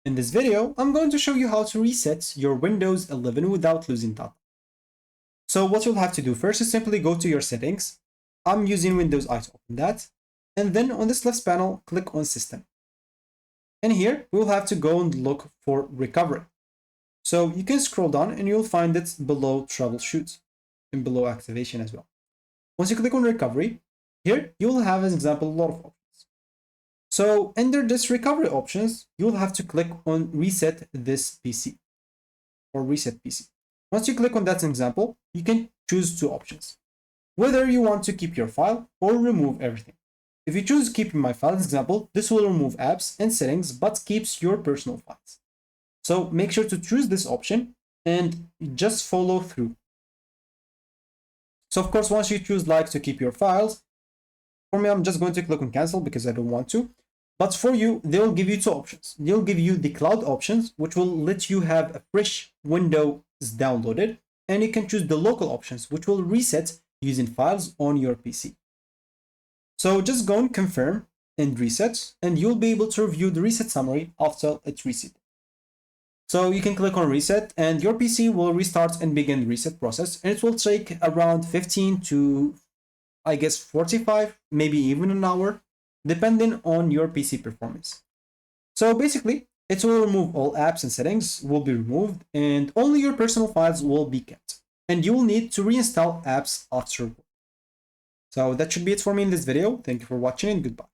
In this video, I'm going to show you how to reset your Windows 11 without losing data. So what you'll have to do first is simply go to your settings. I'm using Windows I to open that. And then on this left panel, click on System. And here, we'll have to go and look for Recovery. So you can scroll down and you'll find it below Troubleshoot and below Activation as well. Once you click on Recovery, here you'll have, as an example, a lot of options. So under this recovery options, you'll have to click on reset this PC or reset PC. Once you click on that example, you can choose two options, whether you want to keep your file or remove everything. If you choose keeping my file, as example, this will remove apps and settings, but keeps your personal files. So make sure to choose this option and just follow through. So of course, once you choose like to keep your files, for me, I'm just going to click on cancel because I don't want to. But for you, they'll give you two options. They'll give you the cloud options, which will let you have a fresh Windows downloaded. And you can choose the local options, which will reset using files on your PC. So just go and confirm and reset, and you'll be able to review the reset summary after it's reset. So you can click on reset and your PC will restart and begin the reset process. And it will take around 15 to, I guess, 45, maybe even an hour, depending on your PC performance. So basically, it will remove all apps and settings will be removed and only your personal files will be kept. And you will need to reinstall apps afterward. So that should be it for me in this video. Thank you for watching and goodbye.